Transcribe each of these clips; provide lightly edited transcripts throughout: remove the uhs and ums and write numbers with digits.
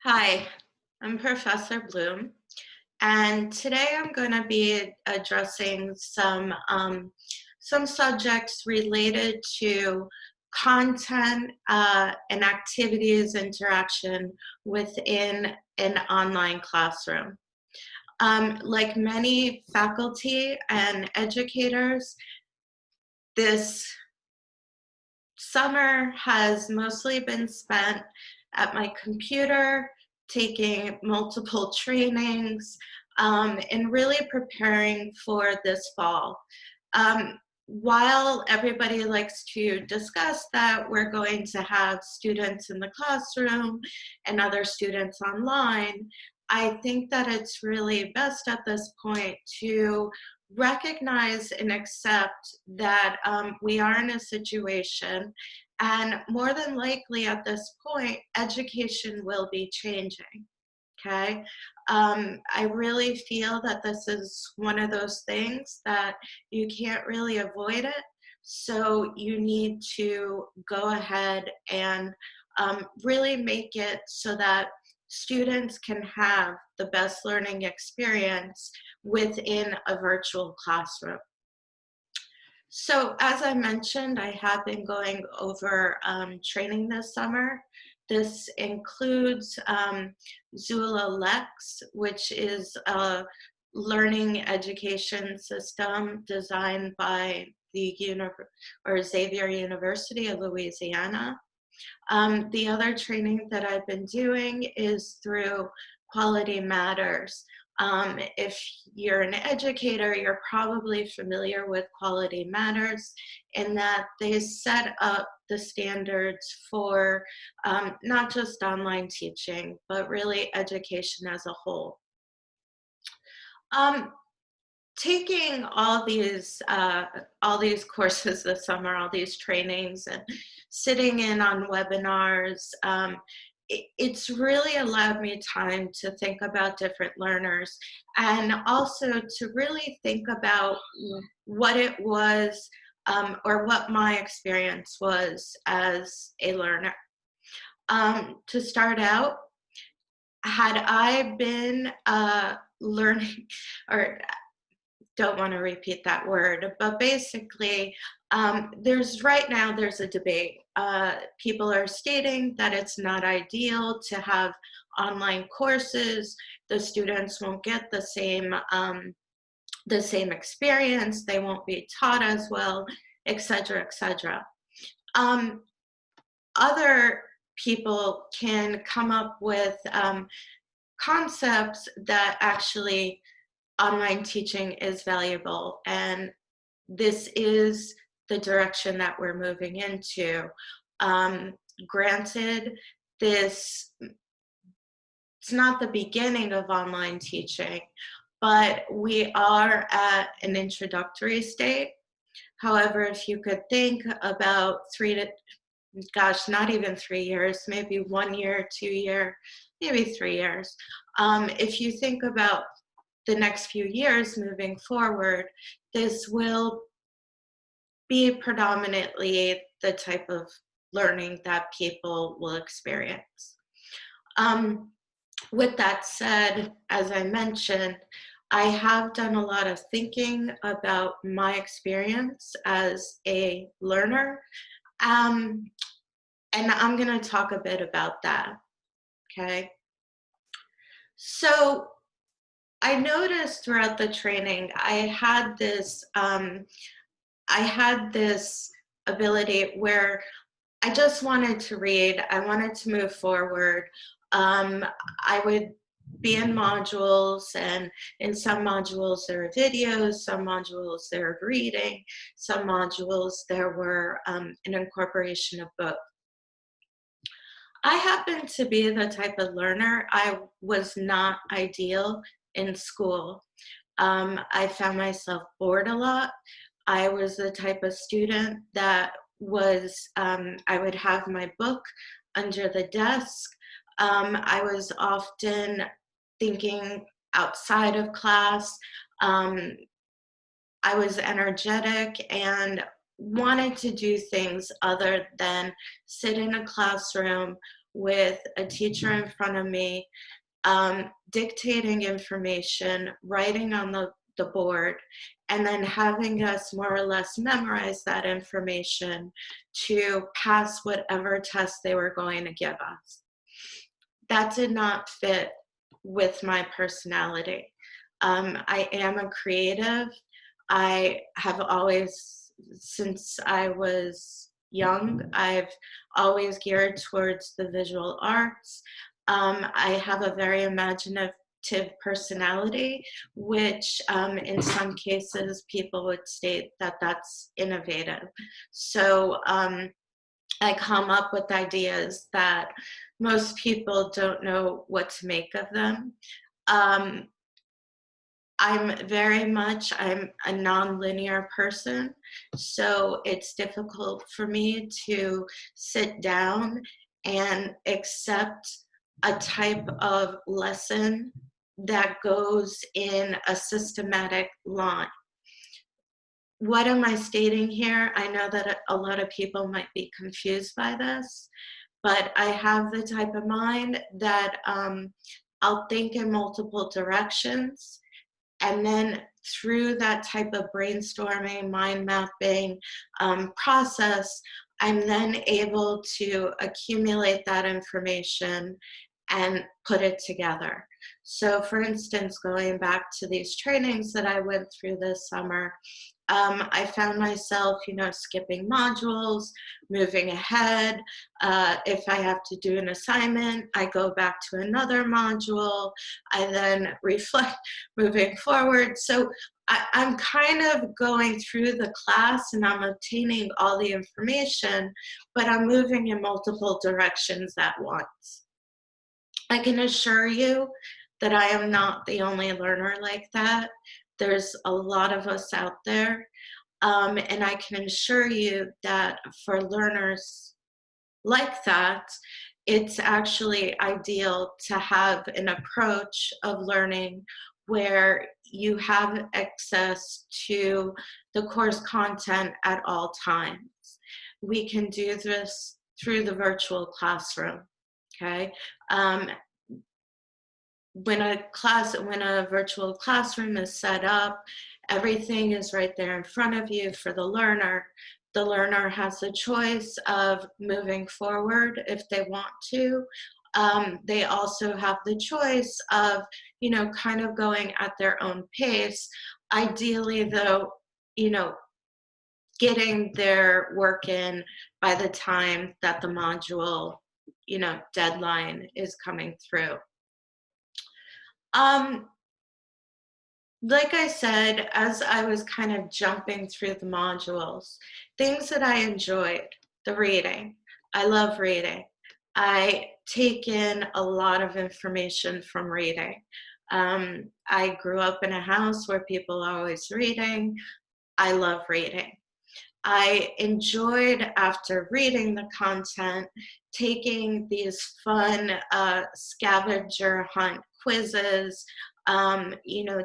Hi, I'm Professor Bloom, and today I'm going to be addressing some subjects related to content and activities interaction within an online classroom. Like many faculty and educators, this summer has mostly been spent at my computer, taking multiple trainings, and really preparing for this fall. While everybody likes to discuss that we're going to have students in the classroom and other students online, I think that it's really best at this point to recognize and accept that we are in a situation, and more than likely at this point, education will be changing. Okay. I really feel that this is one of those things that you can't really avoid it. So you need to go ahead and really make it so that students can have the best learning experience within a virtual classroom. So as I mentioned, I have been going over training this summer. This includes Zula Lex, which is a learning education system designed by the Xavier University of Louisiana. The other training that I've been doing is through Quality Matters. If you're an educator, you're probably familiar with Quality Matters in that they set up the standards for not just online teaching, but really education as a whole. Um, Taking all these courses this summer, all these trainings, and sitting in on webinars, it's really allowed me time to think about different learners and also to really think about what it was or what my experience was as a learner. To start out, had I been learning, or don't want to repeat that word, but basically, there's a debate. People are stating that it's not ideal to have online courses. The students won't get the same experience. They won't be taught as well, et cetera, et cetera. Um, Other people can come up with concepts that actually online teaching is valuable, and this is the direction that we're moving into. Um, Granted, this it's not the beginning of online teaching, but we are at an introductory state. However, if you could think about not even 3 years, maybe 1 year, 2 year, maybe 3 years. If you think about the next few years moving forward, this will be predominantly the type of learning that people will experience. Um, with that said, as I mentioned, I have done a lot of thinking about my experience as a learner, um, and I'm going to talk a bit about that. Okay. So I noticed throughout the training, I had this ability where I just wanted to read. I wanted to move forward. I would be in modules, and in some modules there are videos, some modules there are reading, some modules there were an incorporation of book. I happen to be the type of learner. I was not ideal in school. I found myself bored a lot. I was the type of student that I would have my book under the desk. I was often thinking outside of class. Um, I was energetic and wanted to do things other than sit in a classroom with a teacher in front of me, dictating information, writing on the board, and then having us more or less memorize that information to pass whatever test they were going to give us. That did not fit with my personality. I am a creative. I have always, since I was young, I've always geared towards the visual arts. I have a very imaginative personality, which in some cases people would state that that's innovative. So I come up with ideas that most people don't know what to make of them. Um, I'm a nonlinear person, so it's difficult for me to sit down and accept a type of lesson that goes in a systematic line. What am I stating here? I know that a lot of people might be confused by this, but I have the type of mind that I'll think in multiple directions, and then through that type of brainstorming, mind mapping process, I'm then able to accumulate that information and put it together. So for instance, going back to these trainings that I went through this summer, I found myself, skipping modules, moving ahead. If I have to do an assignment, I go back to another module. I then reflect moving forward. So I'm kind of going through the class and I'm obtaining all the information, but I'm moving in multiple directions at once. I can assure you that I am not the only learner like that. There's a lot of us out there. And I can assure you that for learners like that, it's actually ideal to have an approach of learning where you have access to the course content at all times. We can do this through the virtual classroom, okay? When a virtual classroom is set up, everything is right there in front of you for the learner. The learner has the choice of moving forward if they want to. They also have the choice of, kind of going at their own pace. Ideally, though, getting their work in by the time that the module, deadline is coming through. Like I said, as I was kind of jumping through the modules, things that I enjoyed, the reading. I love reading. I take in a lot of information from reading. I grew up in a house where people are always reading. I love reading. I enjoyed, after reading the content, taking these fun scavenger hunt quizzes,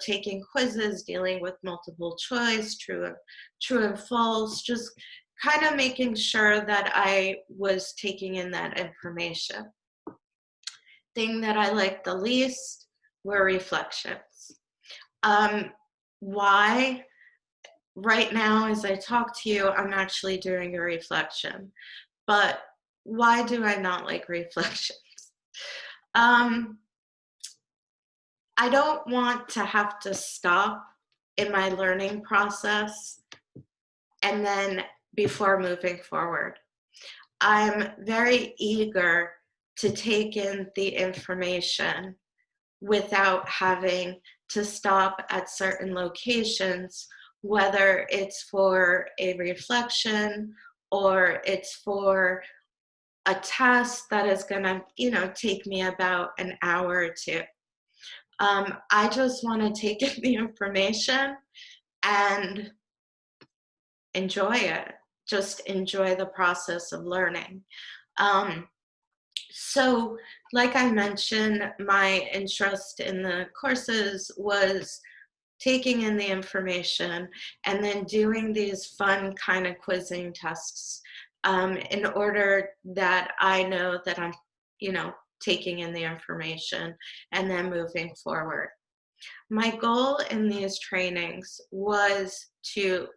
taking quizzes, dealing with multiple choice, true and false, just kind of making sure that I was taking in that information. Thing that I liked the least were reflections. Why? Right now, as I talk to you, I'm actually doing a reflection. But why do I not like reflections? I don't want to have to stop in my learning process and then before moving forward. I'm very eager to take in the information without having to stop at certain locations, whether it's for a reflection or it's for a test that is going to, take me about an hour or two. I just want to take in the information and enjoy it. Just enjoy the process of learning. So, like I mentioned, my interest in the courses was taking in the information and then doing these fun kind of quizzing tests in order that I know that I'm you know, taking in the information and then moving forward. My goal in these trainings was to